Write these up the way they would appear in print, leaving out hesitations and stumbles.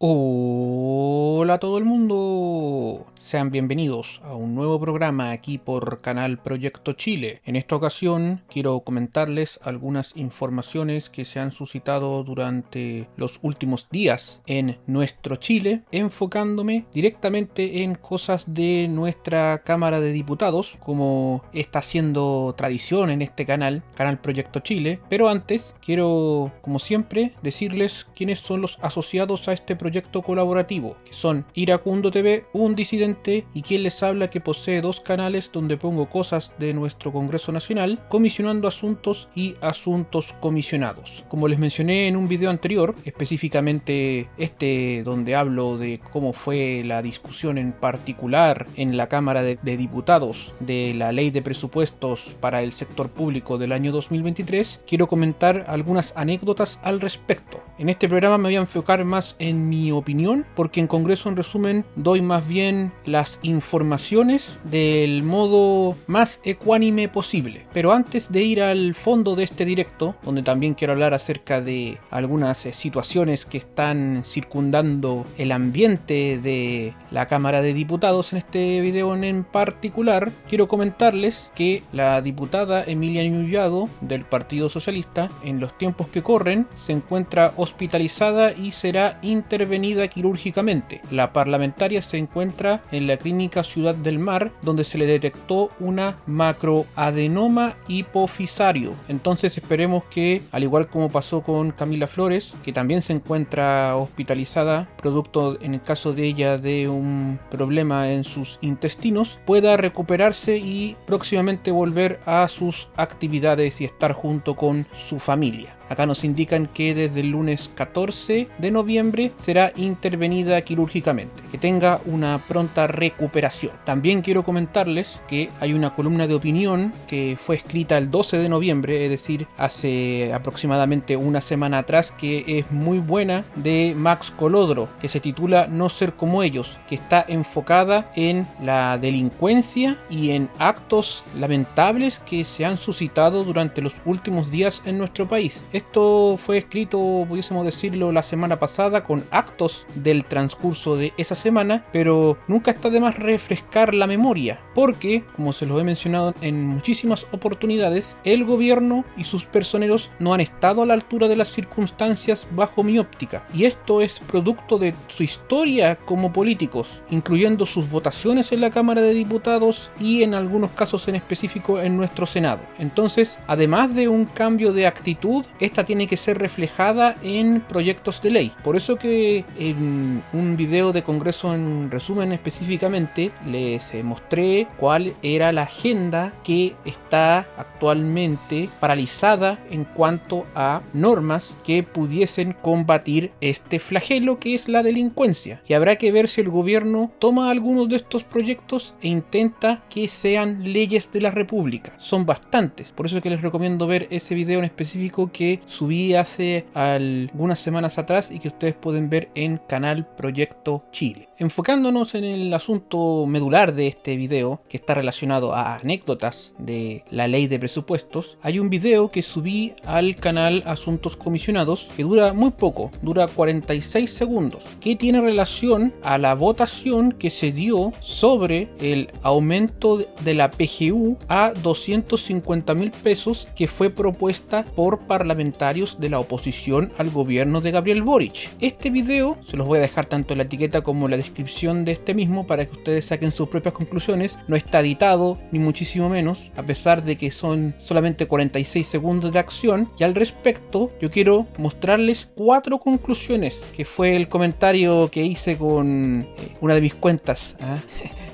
Hola a todo el mundo, sean bienvenidos a un nuevo programa aquí por Canal Proyecto Chile. En esta ocasión quiero comentarles algunas informaciones que se han suscitado durante los últimos días en nuestro Chile, enfocándome directamente en cosas de nuestra Cámara de Diputados, como está siendo tradición en este canal, Canal Proyecto Chile. Pero antes quiero, como siempre, decirles quiénes son los asociados a este proyecto colaborativo, que son Iracundo TV, un disidente, y quien les habla, que posee dos canales donde pongo cosas de nuestro Congreso Nacional, comisionando asuntos y asuntos comisionados. Como les mencioné en un video anterior, específicamente este donde hablo de cómo fue la discusión en particular en la Cámara de Diputados de la Ley de Presupuestos para el Sector Público del año 2023, quiero comentar algunas anécdotas al respecto. En este programa me voy a enfocar más en mi opinión, porque en Congreso, en resumen, doy más bien las informaciones del modo más ecuánime posible. Pero antes de ir al fondo de este directo, donde también quiero hablar acerca de algunas situaciones que están circundando el ambiente de la Cámara de Diputados en este video en particular, quiero comentarles que la diputada Emilia Ñullado del Partido Socialista, en los tiempos que corren, se encuentra hospitalizada y será intervenida quirúrgicamente. La parlamentaria se encuentra en la clínica Ciudad del Mar, donde se le detectó una macroadenoma hipofisario. Entonces esperemos que, al igual como pasó con Camila Flores, que también se encuentra hospitalizada producto, en el caso de ella, de un problema en sus intestinos, pueda recuperarse y próximamente volver a sus actividades y estar junto con su familia. Acá nos indican que desde el lunes 14 de noviembre será intervenida quirúrgicamente. Que tenga una pronta recuperación. También quiero comentarles que hay una columna de opinión que fue escrita el 12 de noviembre, es decir, hace aproximadamente una semana atrás, que es muy buena, de Max Colodro, que se titula No ser como ellos, que está enfocada en la delincuencia y en actos lamentables que se han suscitado durante los últimos días en nuestro país. Esto fue escrito, pudiésemos decirlo, la semana pasada, con actos del transcurso de esa semana, pero nunca está de más refrescar la memoria, porque, como se los he mencionado en muchísimas oportunidades, el gobierno y sus personeros no han estado a la altura de las circunstancias bajo mi óptica, y esto es producto de su historia como políticos, incluyendo sus votaciones en la Cámara de Diputados y en algunos casos en específico en nuestro Senado. Entonces, además de un cambio de actitud, esta tiene que ser reflejada en proyectos de ley. Por eso que en un video de Congreso en resumen específicamente les mostré cuál era la agenda que está actualmente paralizada en cuanto a normas que pudiesen combatir este flagelo que es la delincuencia. Y habrá que ver si el gobierno toma algunos de estos proyectos e intenta que sean leyes de la República. Son bastantes, por eso es que les recomiendo ver ese video en específico que subí hace algunas semanas atrás y que ustedes pueden ver en Canal Proyecto Chile. Enfocándonos en el asunto medular de este video, que está relacionado a anécdotas de la ley de presupuestos, hay un video que subí al canal Asuntos Comisionados que dura muy poco, dura 46 segundos, que tiene relación a la votación que se dio sobre el aumento de la PGU a 250.000 pesos que fue propuesta por parlamentarios de la oposición al gobierno de Gabriel Boric. Este video se los voy a dejar tanto en la etiqueta como en la descripción de este mismo para que ustedes saquen sus propias conclusiones. No está editado, ni muchísimo menos, a pesar de que son solamente 46 segundos de acción. Y al respecto, yo quiero mostrarles 4 conclusiones, que fue el comentario que hice con una de mis cuentas,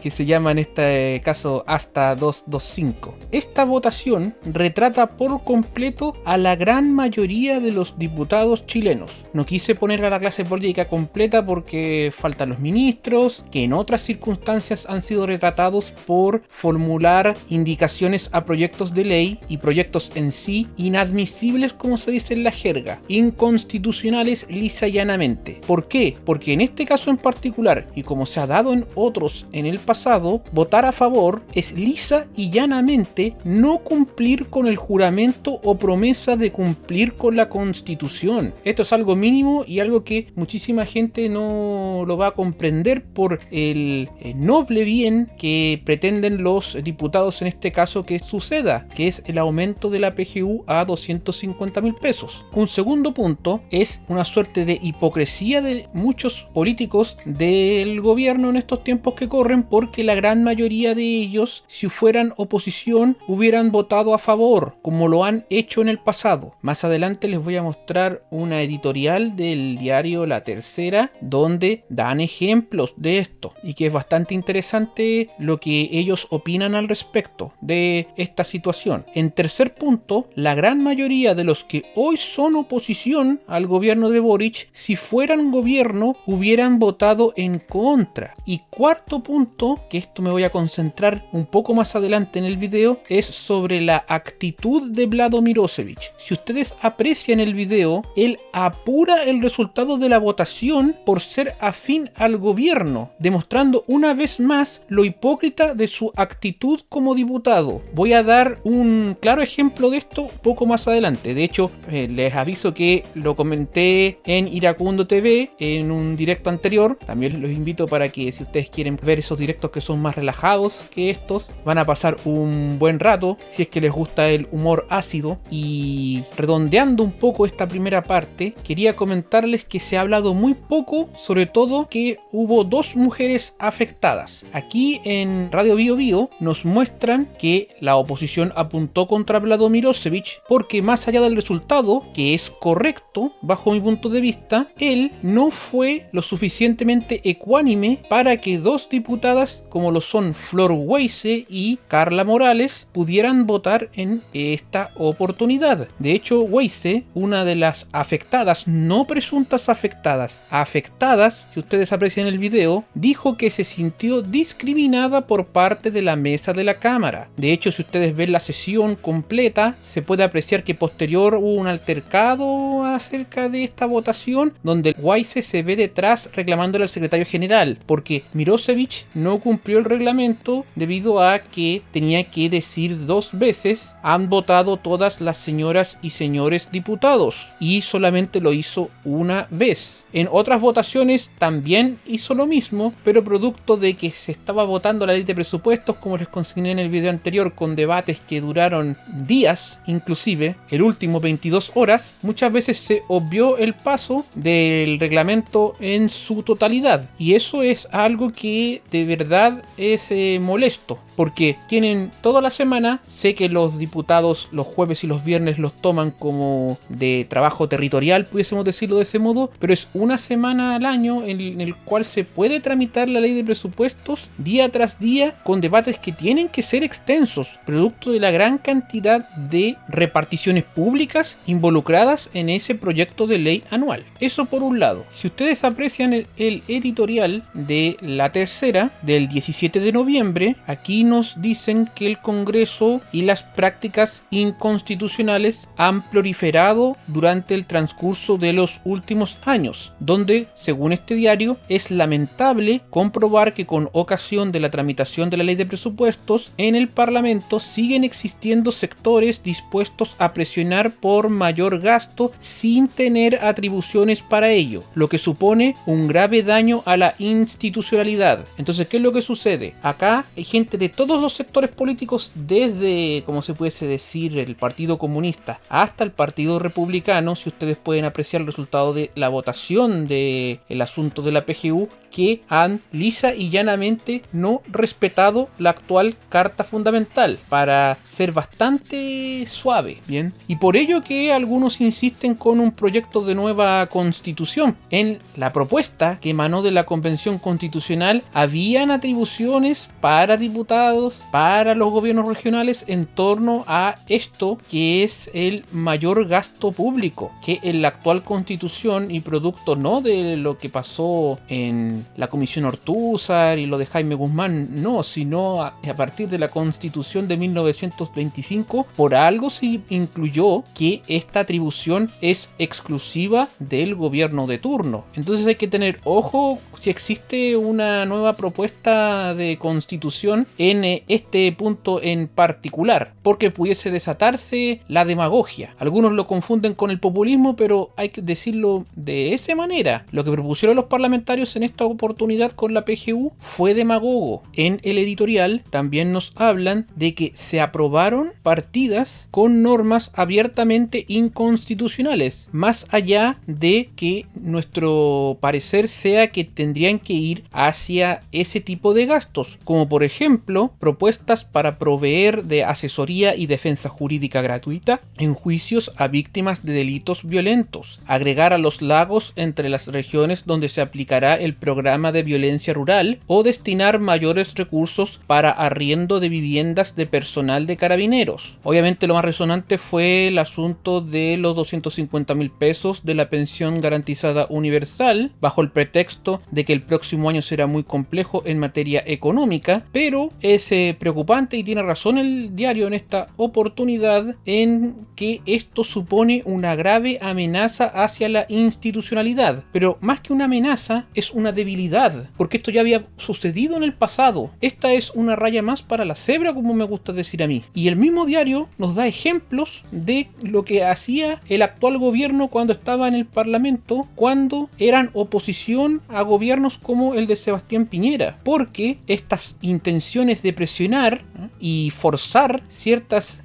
que se llama en este caso Hasta 225. Esta votación retrata por completo a la gran mayoría de los diputados chilenos. No quise poner a la clase política completa porque faltan los ministros, que en otras circunstancias han sido retratados por formular indicaciones a proyectos de ley y proyectos en sí inadmisibles, como se dice en la jerga, inconstitucionales lisa y llanamente. ¿Por qué? Porque en este caso en particular, y como se ha dado en otros en el país, pasado, votar a favor es lisa y llanamente no cumplir con el juramento o promesa de cumplir con la Constitución. Esto es algo mínimo y algo que muchísima gente no lo va a comprender por el noble bien que pretenden los diputados en este caso que suceda, que es el aumento de la PGU a 250.000 pesos. Un segundo punto es una suerte de hipocresía de muchos políticos del gobierno en estos tiempos que corren, porque la gran mayoría de ellos, si fueran oposición, hubieran votado a favor, como lo han hecho en el pasado. Más adelante les voy a mostrar una editorial del diario La Tercera, donde dan ejemplos de esto, y que es bastante interesante lo que ellos opinan al respecto de esta situación. En tercer punto, la gran mayoría de los que hoy son oposición al gobierno de Boric, si fueran gobierno, hubieran votado en contra. Y cuarto punto, que esto me voy a concentrar un poco más adelante en el video, es sobre la actitud de Vlado Mirosevic. Si ustedes aprecian el video, él apura el resultado de la votación por ser afín al gobierno, demostrando una vez más lo hipócrita de su actitud como diputado. Voy a dar un claro ejemplo de esto un poco más adelante. De hecho, les aviso que lo comenté en Iracundo TV en un directo anterior. También los invito para que, si ustedes quieren ver esos directos que son más relajados que estos, van a pasar un buen rato si es que les gusta el humor ácido. Y redondeando un poco esta primera parte, quería comentarles que se ha hablado muy poco, sobre todo que hubo 2 mujeres afectadas. Aquí en Radio Bio Bio nos muestran que la oposición apuntó contra Vlado Mirosevic porque, más allá del resultado, que es correcto bajo mi punto de vista, él no fue lo suficientemente ecuánime para que 2 diputadas como lo son Flor Weise y Carla Morales pudieran votar en esta oportunidad. De hecho, Weise, una de las afectadas, no presuntas afectadas, si ustedes aprecian el video, dijo que se sintió discriminada por parte de la mesa de la Cámara. De hecho, si ustedes ven la sesión completa, se puede apreciar que posterior hubo un altercado acerca de esta votación, donde Weise se ve detrás reclamándole al secretario general, porque Mirosevic no cumplió el reglamento debido a que tenía que decir 2 veces han votado todas las señoras y señores diputados, y solamente lo hizo una vez. En otras votaciones también hizo lo mismo, pero producto de que se estaba votando la ley de presupuestos, como les consigné en el video anterior, con debates que duraron días, inclusive el último 22 horas, muchas veces se obvió el paso del reglamento en su totalidad, y eso es algo que de verdad es molesto, porque tienen toda la semana. Sé que los diputados los jueves y los viernes los toman como de trabajo territorial, pudiésemos decirlo de ese modo, pero es una semana al año en el cual se puede tramitar la ley de presupuestos día tras día, con debates que tienen que ser extensos, producto de la gran cantidad de reparticiones públicas involucradas en ese proyecto de ley anual. Eso por un lado. Si ustedes aprecian el editorial de La Tercera del 17 de noviembre, aquí nos dicen que el Congreso y las prácticas inconstitucionales han proliferado durante el transcurso de los últimos años, donde, según este diario, es lamentable comprobar que con ocasión de la tramitación de la ley de presupuestos en el Parlamento siguen existiendo sectores dispuestos a presionar por mayor gasto sin tener atribuciones para ello, lo que supone un grave daño a la institucionalidad. Entonces, ¿qué es lo que sucede? Acá hay gente de todos los sectores políticos, desde, como se pudiese decir, el Partido Comunista hasta el Partido Republicano. Si ustedes pueden apreciar el resultado de la votación del asunto de la PGU, que han lisa y llanamente no respetado la actual Carta Fundamental, para ser bastante suave, ¿bien? Y por ello que algunos insisten con un proyecto de nueva constitución. En la propuesta que emanó de la Convención Constitucional habían atribuciones para diputados, para los gobiernos regionales, en torno a esto que es el mayor gasto público, que en la actual constitución, y producto no de lo que pasó en la Comisión Ortúzar y lo de Jaime Guzmán, no, sino a partir de la Constitución de 1925, por algo se incluyó que esta atribución es exclusiva del gobierno de turno. Entonces hay que tener ojo si existe una nueva propuesta propuesta de constitución en este punto en particular, porque pudiese desatarse la demagogia. Algunos lo confunden con el populismo, pero hay que decirlo de esa manera. Lo que propusieron los parlamentarios en esta oportunidad con la PGU fue demagogo. En el editorial también nos hablan de que se aprobaron partidas con normas abiertamente inconstitucionales, más allá de que nuestro parecer sea que tendrían que ir hacia ese tipo de gastos, como por ejemplo propuestas para proveer de asesoría y defensa jurídica gratuita en juicios a víctimas de delitos violentos, agregar a los lagos entre las regiones donde se aplicará el programa de violencia rural o destinar mayores recursos para arriendo de viviendas de personal de carabineros. Obviamente lo más resonante fue el asunto de los 250.000 pesos de la pensión garantizada universal, bajo el pretexto de que el próximo año será muy complejo en materia económica, pero es preocupante, y tiene razón el diario en esta oportunidad, en que esto supone una grave amenaza hacia la institucionalidad, pero más que una amenaza es una debilidad, porque esto ya había sucedido en el pasado. Esta es una raya más para la cebra, como me gusta decir a mí, y el mismo diario nos da ejemplos de lo que hacía el actual gobierno cuando estaba en el Parlamento, cuando eran oposición a gobiernos como el de Sebastián Piñera, porque estas intenciones de presionar y forzar ciertas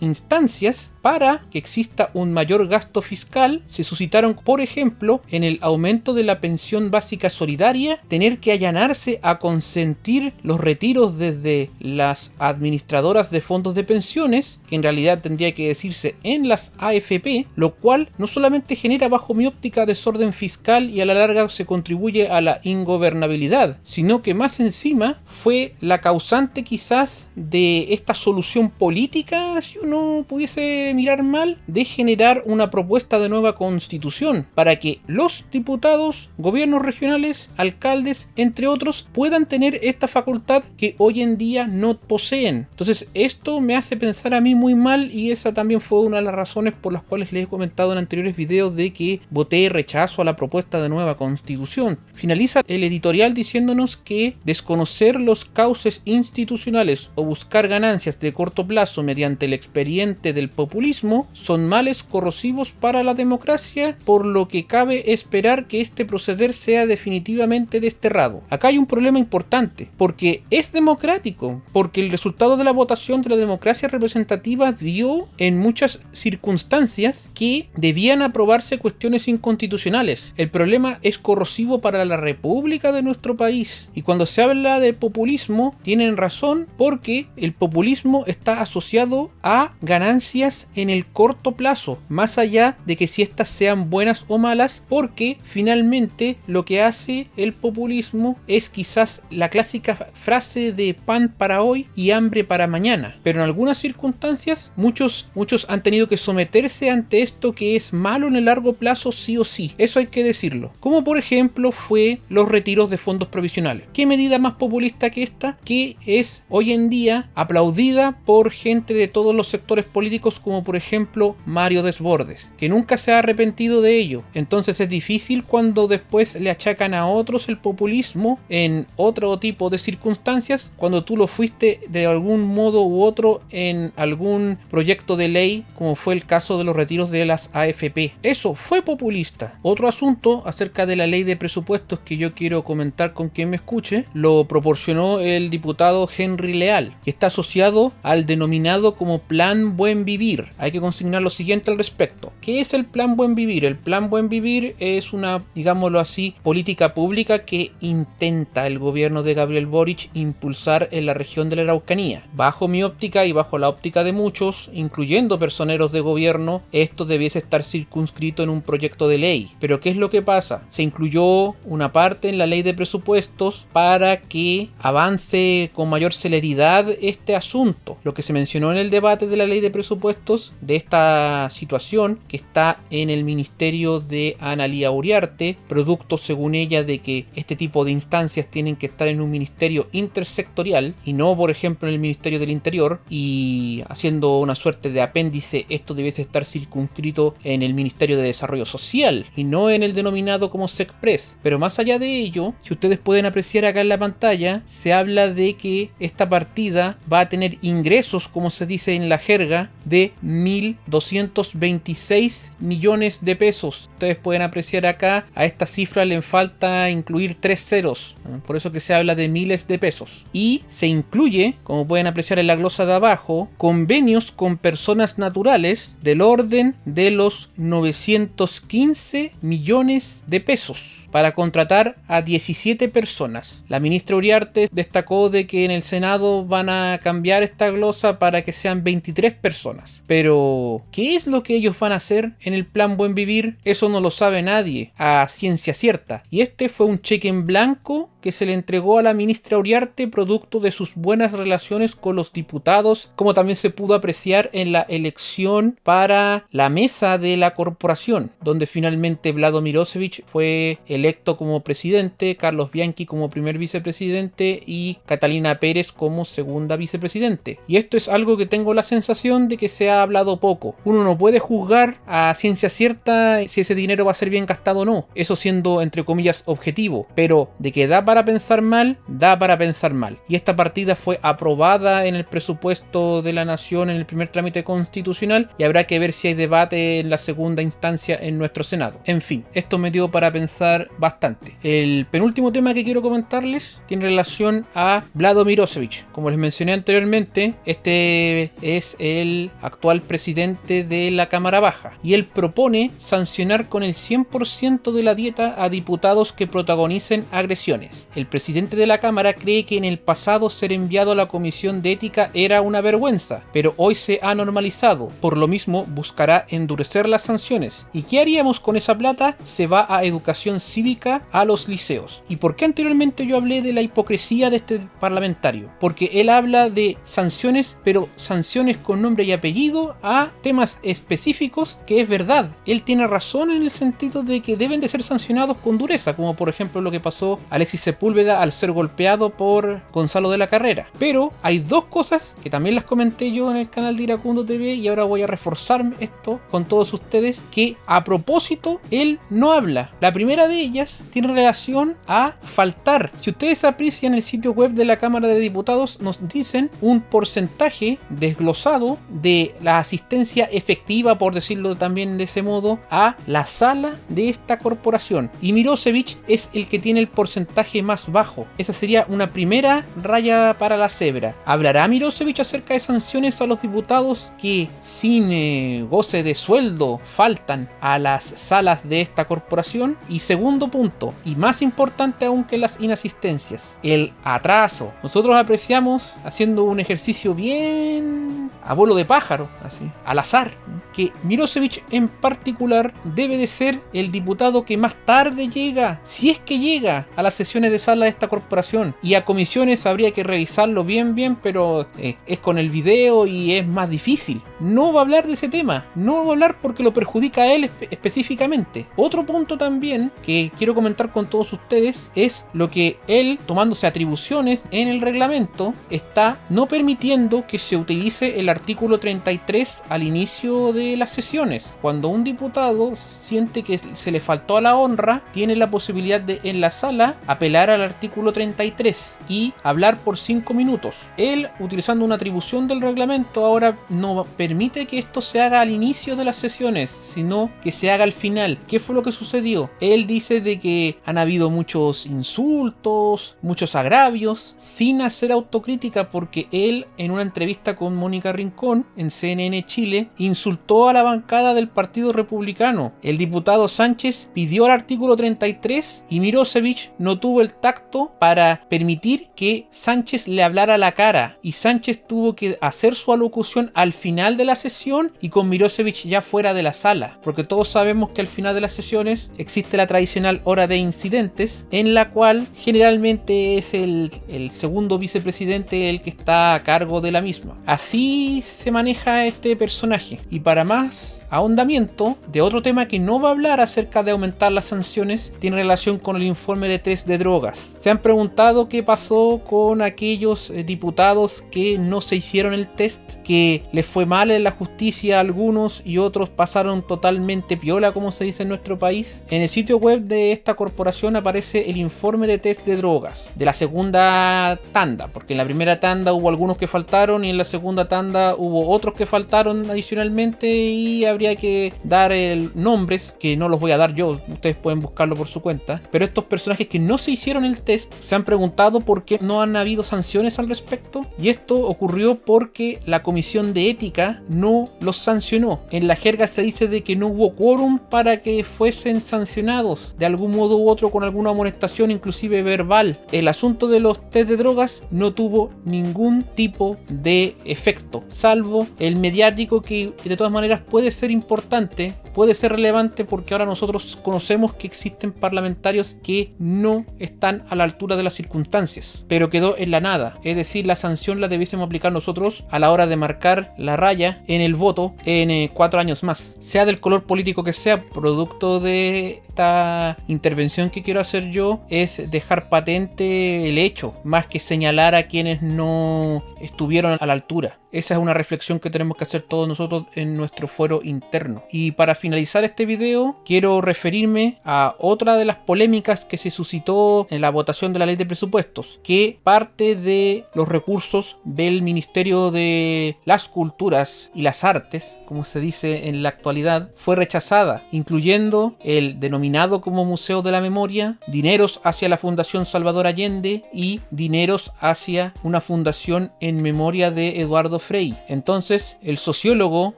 instancias para que exista un mayor gasto fiscal se suscitaron, por ejemplo, en el aumento de la pensión básica solidaria, tener que allanarse a consentir los retiros desde las administradoras de fondos de pensiones, que en realidad tendría que decirse en las AFP, lo cual no solamente genera bajo mi óptica desorden fiscal y a la larga se contribuye a la ingobernabilidad, sino que más encima fue la causante quizás de esta solución política, si uno pudiese mirar mal, de generar una propuesta de nueva constitución para que los diputados, gobiernos regionales, alcaldes, entre otros, puedan tener esta facultad que hoy en día no poseen. Entonces esto me hace pensar a mí muy mal, y esa también fue una de las razones por las cuales les he comentado en anteriores videos de que voté rechazo a la propuesta de nueva constitución. Finaliza el editorial diciéndonos que desconocer los cauces institucionales o buscar ganancias de corto plazo mediante el expediente del populismo son males corrosivos para la democracia, por lo que cabe esperar que este proceder sea definitivamente desterrado. Acá hay un problema importante, porque es democrático, porque el resultado de la votación de la democracia representativa dio en muchas circunstancias que debían aprobarse cuestiones inconstitucionales. El problema es corrosivo para la república de nuestro país, y cuando se habla de populismo tienen razón, porque el populismo está asociado a ganancias en el corto plazo, más allá de que si estas sean buenas o malas, porque finalmente lo que hace el populismo es quizás la clásica frase de pan para hoy y hambre para mañana, pero en algunas circunstancias muchos han tenido que someterse ante esto que es malo en el largo plazo sí o sí, eso hay que decirlo, como por ejemplo fue los retiros de fondos provisionales. ¿Qué medida más populista que esta, que es hoy en día aplaudida por gente de todos los sectores políticos, como por ejemplo Mario Desbordes, que nunca se ha arrepentido de ello? Entonces es difícil cuando después le achacan a otros el populismo en otro tipo de circunstancias, cuando tú lo fuiste de algún modo u otro en algún proyecto de ley, como fue el caso de los retiros de las AFP. Eso fue populista. Otro asunto acerca de la ley de presupuestos que yo quiero comentar con quien me escuche, lo proporcionó el diputado Henry Leal, que está asociado al denominado como Plan Buen Vivir. Hay que consignar lo siguiente al respecto. ¿Qué es el Plan Buen Vivir? El Plan Buen Vivir es una, digámoslo así, política pública que intenta el gobierno de Gabriel Boric impulsar en la región de la Araucanía. Bajo mi óptica y bajo la óptica de muchos, incluyendo personeros de gobierno, esto debiese estar circunscrito en un proyecto de ley. Pero ¿qué es lo que pasa? Se incluyó una parte en la ley de presupuestos para que avance con mayor celeridad este asunto. Lo que se mencionó en el debate de la ley de presupuestos Pesos de esta situación que está en el ministerio de Analía Uriarte, producto según ella de que este tipo de instancias tienen que estar en un ministerio intersectorial y no por ejemplo en el Ministerio del Interior, y haciendo una suerte de apéndice, esto debiese estar circunscrito en el Ministerio de Desarrollo Social y no en el denominado como SECPRES. Pero más allá de ello, si ustedes pueden apreciar acá en la pantalla, se habla de que esta partida va a tener ingresos, como se dice en la jerga, de 1.226 millones de pesos. Ustedes pueden apreciar acá, a esta cifra le falta incluir 3 ceros, por eso que se habla de miles de pesos. Y se incluye, como pueden apreciar en la glosa de abajo, convenios con personas naturales del orden de los 915 millones de pesos para contratar a 17 personas. La ministra Uriarte destacó de que en el Senado van a cambiar esta glosa para que sean 23 personas. Pero, ¿qué es lo que ellos van a hacer en el plan Buen Vivir? Eso no lo sabe nadie a ciencia cierta. Y este fue un cheque en blanco que se le entregó a la ministra Uriarte producto de sus buenas relaciones con los diputados, como también se pudo apreciar en la elección para la mesa de la corporación, donde finalmente Vlado Mirosevic fue electo como presidente, Carlos Bianchi como primer vicepresidente y Catalina Pérez como segunda vicepresidente. Y esto es algo que tengo la sensación de que se ha hablado poco. Uno no puede juzgar a ciencia cierta si ese dinero va a ser bien gastado o no, eso siendo entre comillas objetivo, pero de que da para pensar mal, da para pensar mal. Y esta partida fue aprobada en el presupuesto de la Nación en el primer trámite constitucional y habrá que ver si hay debate en la segunda instancia en nuestro Senado. En fin, esto me dio para pensar bastante. El penúltimo tema que quiero comentarles tiene relación a Vlado Mirosevic. Como les mencioné anteriormente, este es el actual presidente de la Cámara Baja y él propone sancionar con el 100% de la dieta a diputados que protagonicen agresiones. El presidente de la Cámara cree que en el pasado ser enviado a la Comisión de Ética era una vergüenza, pero hoy se ha normalizado. Por lo mismo, buscará endurecer las sanciones. ¿Y qué haríamos con esa plata? Se va a educación cívica a los liceos. ¿Y por qué anteriormente yo hablé de la hipocresía de este parlamentario? Porque él habla de sanciones, pero sanciones con nombre y apellido a temas específicos que es verdad. Él tiene razón en el sentido de que deben de ser sancionados con dureza, como por ejemplo lo que pasó a Alexis Sepúlveda al ser golpeado por Gonzalo de la Carrera. Pero hay dos cosas que también las comenté yo en el canal de Iracundo TV y ahora voy a reforzar esto con todos ustedes, que a propósito él no habla. La primera de ellas tiene relación a faltar. Si ustedes aprecian el sitio web de la Cámara de Diputados, nos dicen un porcentaje desglosado de la asistencia efectiva, por decirlo también de ese modo, a la sala de esta corporación. Y Mirosevic es el que tiene el porcentaje más bajo. Esa sería una primera raya para la cebra. ¿Hablará Mirosevic acerca de sanciones a los diputados que sin goce de sueldo faltan a las salas de esta corporación? Y segundo punto, y más importante aún que las inasistencias, el atraso. Nosotros apreciamos, haciendo un ejercicio bien a vuelo de pájaro, así, al azar, que Mirosevic en particular debe de ser el diputado que más tarde llega, si es que llega a las sesiones de sala de esta corporación, y a comisiones habría que revisarlo bien, pero es con el video y es más difícil. No va a hablar de ese tema, no va a hablar porque lo perjudica a él específicamente. Otro punto también que quiero comentar con todos ustedes es lo que él, tomándose atribuciones en el reglamento, está no permitiendo que se utilice el artículo 33 al inicio de las sesiones. Cuando un diputado siente que se le faltó a la honra, tiene la posibilidad de en la sala apelar al artículo 33 y hablar por 5 minutos. Él, utilizando una atribución del reglamento, ahora no permite que esto se haga al inicio de las sesiones, sino que se haga al final. ¿Qué fue lo que sucedió? Él dice de que han habido muchos insultos, muchos agravios, sin hacer autocrítica, porque él en una entrevista con Mónica Rincón en CNN Chile insultó toda la bancada del Partido Republicano. El diputado Sánchez pidió el artículo 33 y Mirosevic no tuvo el tacto para permitir que Sánchez le hablara a la cara, y Sánchez tuvo que hacer su alocución al final de la sesión y con Mirosevic ya fuera de la sala, porque todos sabemos que al final de las sesiones existe la tradicional hora de incidentes, en la cual generalmente es el segundo vicepresidente el que está a cargo de la misma. Así se maneja este personaje. Y para más ahondamiento de otro tema que no va a hablar acerca de aumentar las sanciones, tiene relación con el informe de test de drogas. Se han preguntado qué pasó con aquellos diputados que no se hicieron el test, que les fue mal en la justicia a algunos y otros pasaron totalmente piola, como se dice en nuestro país. En el sitio web de esta corporación aparece el informe de test de drogas de la segunda tanda, porque en la primera tanda hubo algunos que faltaron y en la segunda tanda hubo otros que faltaron adicionalmente, y habría que dar nombres que no los voy a dar yo, ustedes pueden buscarlo por su cuenta. Pero estos personajes que no se hicieron el test se han preguntado por qué no han habido sanciones al respecto, y esto ocurrió porque la Comisión de Ética no los sancionó. En la jerga se dice de que no hubo quórum para que fuesen sancionados de algún modo u otro con alguna amonestación, inclusive verbal. El asunto de los test de drogas no tuvo ningún tipo de efecto, salvo el mediático, que de todas maneras puede ser importante, puede ser relevante, porque ahora nosotros conocemos que existen parlamentarios que no están a la altura de las circunstancias, pero quedó en la nada. Es decir, la sanción la debiésemos aplicar nosotros a la hora de marcar la raya en el voto en 4 años más, sea del color político que sea. Producto de esta intervención que quiero hacer yo es dejar patente el hecho, más que señalar a quienes no estuvieron a la altura. Esa es una reflexión que tenemos que hacer todos nosotros en nuestro fuero interno. Y para finalizar este video, quiero referirme a otra de las polémicas que se suscitó en la votación de la ley de presupuestos, que parte de los recursos del Ministerio de las Culturas y las Artes, como se dice en la actualidad, fue rechazada, incluyendo el denominado como Museo de la Memoria, dineros hacia la Fundación Salvador Allende y dineros hacia una fundación en memoria de Eduardo Frei. Entonces, el sociólogo,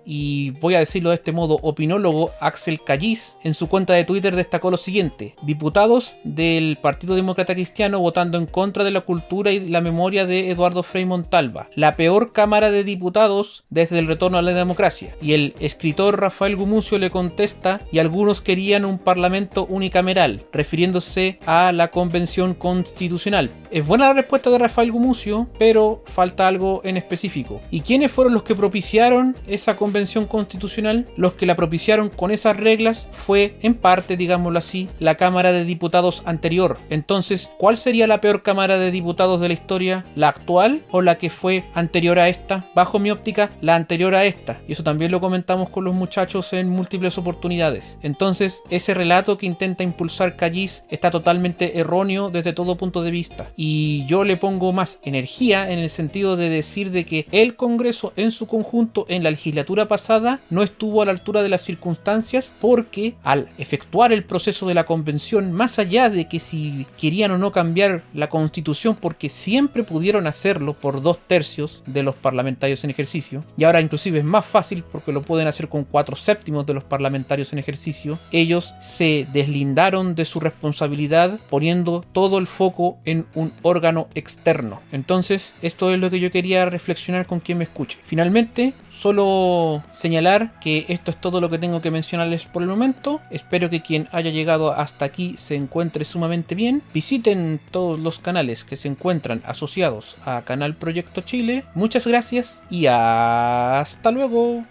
y voy a decirlo de este modo, opinólogo Axel Callis, en su cuenta de Twitter destacó lo siguiente: diputados del Partido Demócrata Cristiano votando en contra de la cultura y la memoria de Eduardo Frei Montalva, la peor Cámara de Diputados desde el retorno a la democracia. Y el escritor Rafael Gumucio le contesta: y algunos querían un parlamento unicameral, refiriéndose a la Convención Constitucional. Es buena la respuesta de Rafael Gumucio, pero falta algo en específico. ¿Y quiénes fueron los que propiciaron esa Convención Constitucional? Los que la propiciaron con esas reglas fue, en parte, digámoslo así, la Cámara de Diputados anterior. Entonces, ¿cuál sería la peor Cámara de Diputados de la historia? ¿La actual o la que fue anterior a esta? Bajo mi óptica, la anterior a esta. Y eso también lo comentamos con los muchachos en múltiples oportunidades. Entonces, ese relato que intenta impulsar Callis está totalmente erróneo desde todo punto de vista. Y yo le pongo más energía en el sentido de decir de que el Congreso en su conjunto en la legislatura pasada no estuvo a la altura de las circunstancias, porque al efectuar el proceso de la convención, más allá de que si querían o no cambiar la constitución, porque siempre pudieron hacerlo por 2/3 de los parlamentarios en ejercicio, y ahora inclusive es más fácil porque lo pueden hacer con 4/7 de los parlamentarios en ejercicio, ellos se deslindaron de su responsabilidad poniendo todo el foco en un órgano externo. Entonces, esto es lo que yo quería reflexionar con quien me escuche. Finalmente, solo señalar que esto es todo lo que tengo que mencionarles por el momento. Espero que quien haya llegado hasta aquí se encuentre sumamente bien. Visiten todos los canales que se encuentran asociados a Canal Proyecto Chile. Muchas gracias y hasta luego.